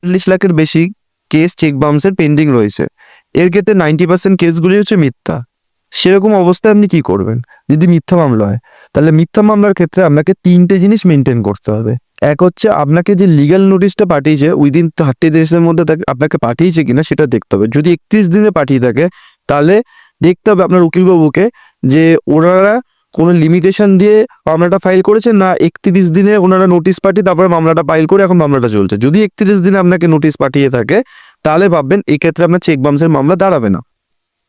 40 লাখের বেশি case check বাউন্সের pending রয়েছে। এর ক্ষেত্রে 90% কেসগুলি হচ্ছে মিথ্যা। সেরকম অবস্থায় আপনি কি করবেন? যদি মিথ্যা মামলা হয়, তাহলে মিথ্যা মামলার ক্ষেত্রে আপনাকে 3টে জিনিস মেনটেন করতে হবে। এক হচ্ছে আপনাকে যে লিগ্যাল নোটিশটা পাঠিয়েছে উইদিন 30 ডেজের মধ্যে আপনাকে পাঠিয়েছে কিনা সেটা দেখতে হবে। যদি 31 দিনে পাঠিয়ে থাকে তাহলে দেখতে হবে আপনার উকিলবাবুকে যে ওনারা কোনো লিমিটেশন দিয়ে মামলাটা ফাইল করেছে না 31 দিনে ওনারা নোটিশ পাঠিয়ে তারপরে মামলাটা ফাইল করে এখন মামলাটা চলছে। যদি 31 দিনে আপনাকে নোটিশ পাঠিয়ে থাকে তাহলে ভাববেন এই ক্ষেত্রে আপনার চেক বাউন্সের মামলা দাঁড়াবে না।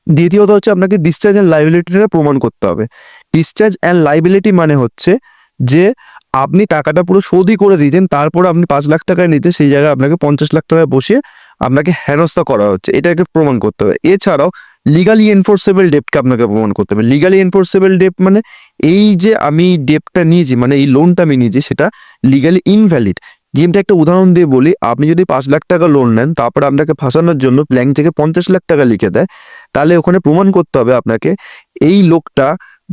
দ্বিতীয়ত হচ্ছে আপনাকে ডিসচার্জ অ্যান্ড লাইবিলিটিটা প্রমাণ করতে হবে। ডিসচার্জ অ্যান্ড লাইবিলিটি মানে হচ্ছে যে আপনি টাকাটা পুরো শোধই করে দিয়েছেন, তারপর আপনি 5 লাখ টাকায় নিতে সেই জায়গায় আপনাকে 50 লাখ টাকায় বসিয়ে আপনাকে হেনস্থা করা হচ্ছে, এটাকে প্রমাণ করতে হবে। এছাড়াও লিগালি এনফোর্সেবল ডেপ্টকে আপনাকে প্রমাণ করতে হবে। লিগালি এনফোর্সেবল ডেপ্ট মানে এই যে আমি ডেপ্টটা নিয়েছি, মানে এই লোনটা আমি নিয়েছি সেটা লিগালি ইনভ্যালিড। যেমটা একটা উদাহরণ দিয়ে বলি, আপনি যদি 5 লাখ টাকা লোন নেন তারপর আপনাকে ফাঁসানোর জন্য ব্যাংক থেকে 50 লাখ টাকা লিখে দেয়, তাহলে ওখানে প্রমাণ করতে হবে আপনাকে এই লোকটা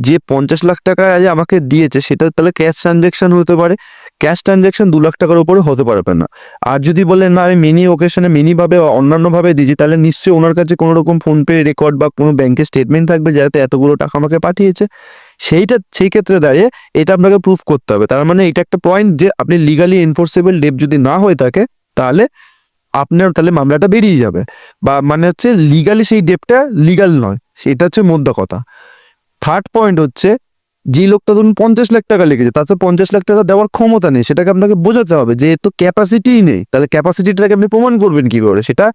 যে 50 লাখ টাকা আমাকে দিয়েছে সেটা তাহলে ক্যাশ ট্রানজ্যাকশন হতে পারে। ক্যাশ ট্রানজ্যাকশন 2 লাখ টাকার উপরে হতে পারবে না। আর যদি বলেন না আমি মিনি ওকেশনে মিনিভাবে অন্যান্যভাবে দিয়েছি, তাহলে নিশ্চয়ই ওনার কাছে কোনো রকম ফোনপে রেকর্ড বা কোনো ব্যাংকের স্টেটমেন্ট থাকবে যাতে এতগুলো টাকা আমাকে পাঠিয়েছে। সেই ক্ষেত্রে দাঁড়িয়ে এটা আপনাকে প্রুফ করতে হবে। তার মানে এটা একটা পয়েন্ট যে আপনি লিগালি এনফোর্সেবল ডেপ যদি না হয়ে থাকে তাহলে আপনার তাহলে মামলাটা বেরিয়ে যাবে, বা মানে হচ্ছে লিগালি সেই ডেপটা লিগাল নয়, সেটা হচ্ছে মোদ্দা কথা। থার্ড পয়েন্ট হচ্ছে যে লোকটা ধরুন 50 লাখ টাকা লিখেছে তাতে 50 লাখ টাকা দেওয়ার ক্ষমতা নেই, সেটাকে আপনাকে বোঝাতে হবে যে তো ক্যাপাসিটিই নেই। তাহলে ক্যাপাসিটিটাকে আপনি প্রমাণ করবেন কি করে? সেটা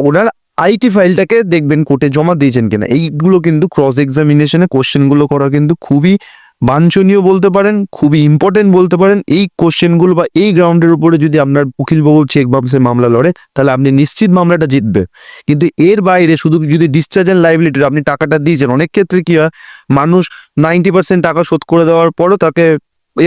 ওনার আইটি ফাইলটাকে দেখবেন কোর্টে জমা দিয়েছেন কিনা। এইগুলো কিন্তু ক্রস এক্সামিনেশনে কোশ্চেনগুলো করা কিন্তু খুবই বাঞ্ছনীয় বলতে পারেন, খুবই ইম্পর্টেন্ট বলতে পারেন। এই কোশ্চেনগুলো বা এই গ্রাউন্ডের উপরে যদি আপনার উকিলবাবু চেক বাউন্সের মামলা লড়ে তাহলে আপনি নিশ্চিত মামলাটা জিতবে। কিন্তু এর বাইরে শুধু যদি ডিসচার্জ অ্যান্ড লাইবিলিটি আপনি টাকাটা দিয়েছেন, অনেক ক্ষেত্রে কি হয় মানুষ 90% টাকা শোধ করে দেওয়ার পরও তাকে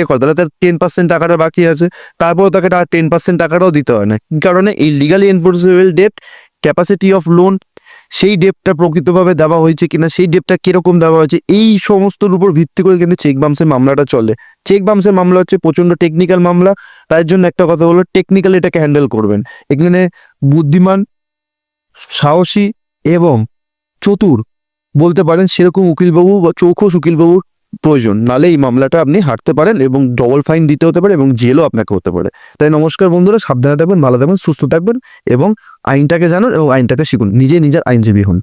করে, তাহলে তার 10% টাকাটা বাকি আছে, তারপরও তাকে 10% টাকাটাও দিতে হয় না। কি কারণে? এই লিগালি এনফোর্সেবল ডেপ্ট, ক্যাপাসিটি অফ লোন, সেই ডেপটা প্রকৃতভাবে দেওয়া হয়েছে কিনা, সেই ডেপটা কিরকম দেওয়া হয়েছে, এই সমস্তর উপর ভিত্তি করে কিন্তু চেক বাউন্সের মামলাটা চলে। চেক বাউন্সের মামলা হচ্ছে প্রচন্ড টেকনিক্যাল মামলা। তাই জন্য একটা কথা হলো টেকনিক্যাল এটাকে হ্যান্ডেল করবেন। এখানে বুদ্ধিমান, সাহসী এবং চতুর বলতে পারেন সেরকম উকিলবাবু বা চৌখস উকিলবাবুর প্রয়োজন, নালে এই মামলাটা আপনি হারতে পারেন এবং ডবল ফাইন দিতে হতে পারে এবং জেলও আপনাকে হতে পারে। তাই নমস্কার বন্ধুরা, সাবধানে থাকবেন, ভালো থাকবেন, সুস্থ থাকবেন এবং আইনটাকে জানুন এবং আইনটাকে শিখুন, নিজে নিজের আইনজীবী হন।